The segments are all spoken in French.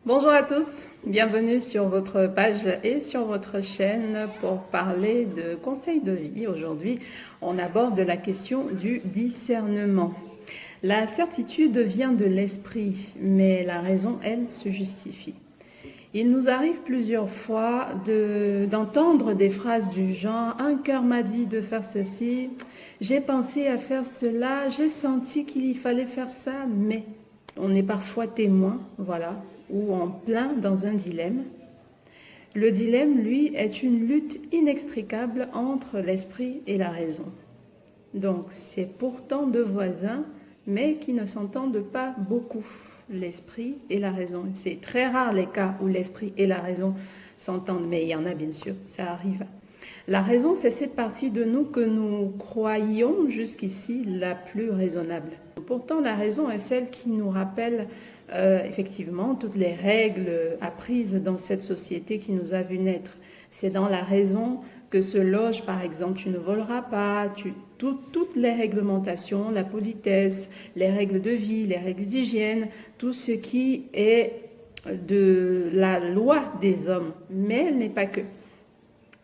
Bonjour à tous, bienvenue sur votre page et sur votre chaîne pour parler de conseils de vie. Aujourd'hui, on aborde la question du discernement. La certitude vient de l'esprit, mais la raison, elle, se justifie. Il nous arrive plusieurs fois d'entendre des phrases du genre « Un cœur m'a dit de faire ceci, j'ai pensé à faire cela, j'ai senti qu'il fallait faire ça, mais… » On est parfois témoin, voilà, ou en plein dans un dilemme. Le dilemme, lui, est une lutte inextricable entre l'esprit et la raison. Donc, c'est pourtant deux voisins, mais qui ne s'entendent pas beaucoup, l'esprit et la raison. C'est très rare les cas où l'esprit et la raison s'entendent, mais il y en a bien sûr, ça arrive. La raison, c'est cette partie de nous que nous croyions jusqu'ici la plus raisonnable. Pourtant, la raison est celle qui nous rappelle effectivement toutes les règles apprises dans cette société qui nous a vu naître. C'est dans la raison que se loge, par exemple, tu ne voleras pas, toutes les réglementations, la politesse, les règles de vie, les règles d'hygiène, tout ce qui est de la loi des hommes. Mais elle n'est pas que.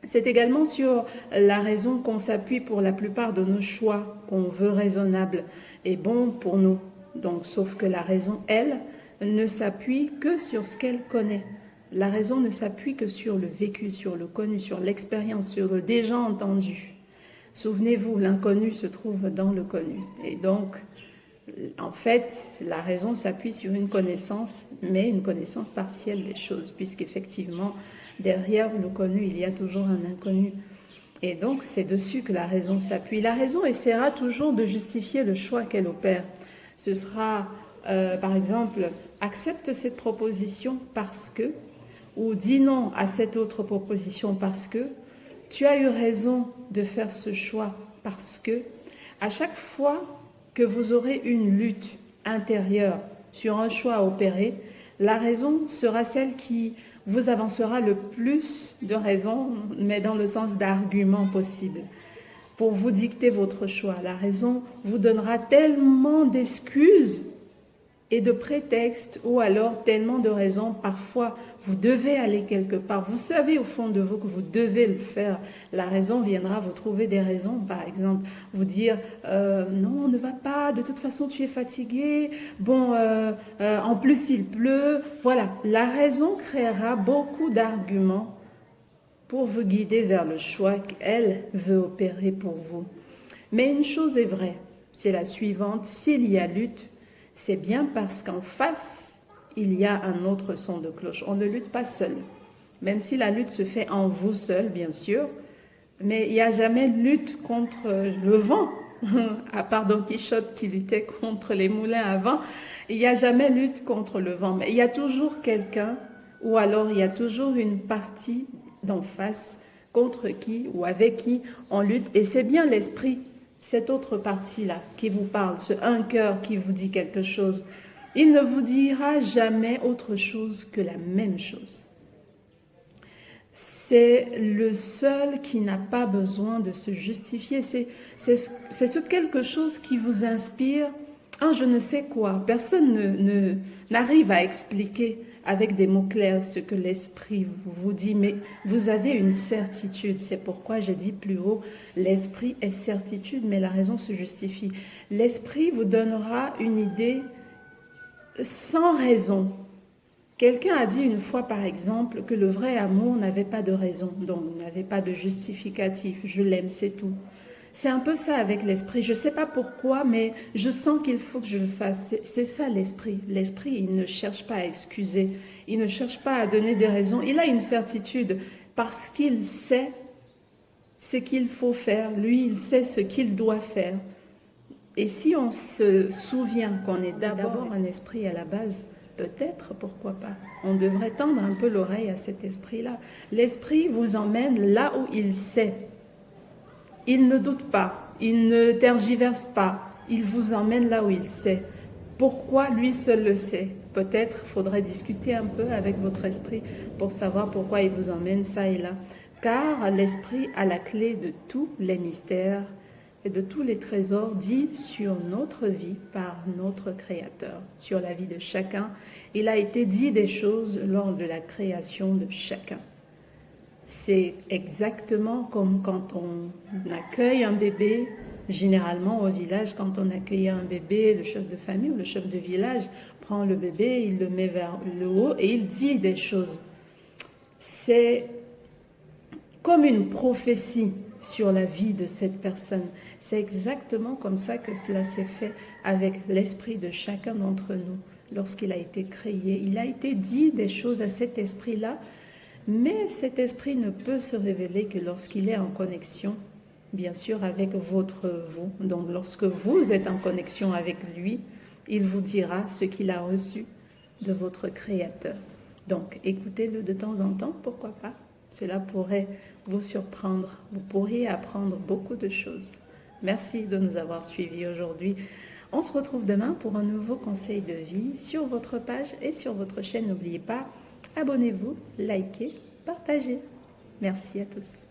C'est également sur la raison qu'on s'appuie pour la plupart de nos choix qu'on veut raisonnables et bons pour nous. Donc, sauf que la raison, elle, ne s'appuie que sur ce qu'elle connaît. La raison ne s'appuie que sur le vécu, sur le connu, sur l'expérience, sur le déjà entendu. Souvenez-vous, l'inconnu se trouve dans le connu. Et donc, en fait, la raison s'appuie sur une connaissance, mais une connaissance partielle des choses, puisqu'effectivement, derrière le connu, il y a toujours un inconnu. Et donc, c'est dessus que la raison s'appuie. La raison essaiera toujours de justifier le choix qu'elle opère. Ce sera, par exemple, accepte cette proposition parce que, ou dis non à cette autre proposition parce que, tu as eu raison de faire ce choix parce que, à chaque fois que vous aurez une lutte intérieure sur un choix à opérer, la raison sera celle qui vous avancera le plus de raisons, mais dans le sens d'arguments possibles, pour vous dicter votre choix. La raison vous donnera tellement d'excuses et de prétextes, ou alors tellement de raisons. Parfois, vous devez aller quelque part. Vous savez au fond de vous que vous devez le faire. La raison viendra vous trouver des raisons. Par exemple, vous dire non, ne va pas. De toute façon, tu es fatigué. Bon, en plus, il pleut. Voilà. La raison créera beaucoup d'arguments pour vous guider vers le choix qu'elle veut opérer pour vous. Mais une chose est vraie, c'est la suivante. S'il y a lutte, c'est bien parce qu'en face, il y a un autre son de cloche. On ne lutte pas seul, même si la lutte se fait en vous seul, bien sûr, mais il n'y a jamais lutte contre le vent, à part Don Quichotte qui luttait contre les moulins à vent. Il n'y a jamais lutte contre le vent, mais il y a toujours quelqu'un, ou alors il y a toujours une partie d'en face contre qui ou avec qui on lutte, et c'est bien l'esprit, cette autre partie-là qui vous parle, ce un cœur qui vous dit quelque chose. Il ne vous dira jamais autre chose que la même chose. C'est le seul qui n'a pas besoin de se justifier. C'est ce quelque chose qui vous inspire un je ne sais quoi. Personne n'arrive à expliquer avec des mots clairs ce que l'esprit vous dit, mais vous avez une certitude. C'est pourquoi j'ai dit plus haut, l'esprit est certitude, mais la raison se justifie. L'esprit vous donnera une idée sans raison. Quelqu'un a dit une fois, par exemple, que le vrai amour n'avait pas de raison, donc n'avait pas de justificatif. Je l'aime, c'est tout. C'est un peu ça avec l'esprit. Je ne sais pas pourquoi, mais je sens qu'il faut que je le fasse. C'est ça l'esprit. L'esprit, il ne cherche pas à excuser. Il ne cherche pas à donner des raisons. Il a une certitude parce qu'il sait ce qu'il faut faire. Lui, il sait ce qu'il doit faire. Et si on se souvient qu'on est d'abord un esprit à la base, peut-être, pourquoi pas. On devrait tendre un peu l'oreille à cet esprit-là. L'esprit vous emmène là où il sait. Il ne doute pas, il ne tergiverse pas, il vous emmène là où il sait. Pourquoi lui seul le sait? Peut-être faudrait discuter un peu avec votre esprit pour savoir pourquoi il vous emmène ça et là. Car l'esprit a la clé de tous les mystères et de tous les trésors dits sur notre vie par notre Créateur, sur la vie de chacun. Il a été dit des choses lors de la création de chacun. C'est exactement comme quand on accueille un bébé. Généralement au village, quand on accueille un bébé, le chef de famille ou le chef de village prend le bébé, il le met vers le haut et il dit des choses. C'est comme une prophétie sur la vie de cette personne. C'est exactement comme ça que cela s'est fait avec l'esprit de chacun d'entre nous. Lorsqu'il a été créé, il a été dit des choses à cet esprit-là, mais cet esprit ne peut se révéler que lorsqu'il est en connexion, bien sûr, avec votre vous. Donc, lorsque vous êtes en connexion avec lui, il vous dira ce qu'il a reçu de votre Créateur. Donc, écoutez-le de temps en temps, pourquoi pas? Cela pourrait vous surprendre. Vous pourriez apprendre beaucoup de choses. Merci de nous avoir suivis aujourd'hui. On se retrouve demain pour un nouveau conseil de vie sur votre page et sur votre chaîne. N'oubliez pas, abonnez-vous, likez, partagez. Merci à tous.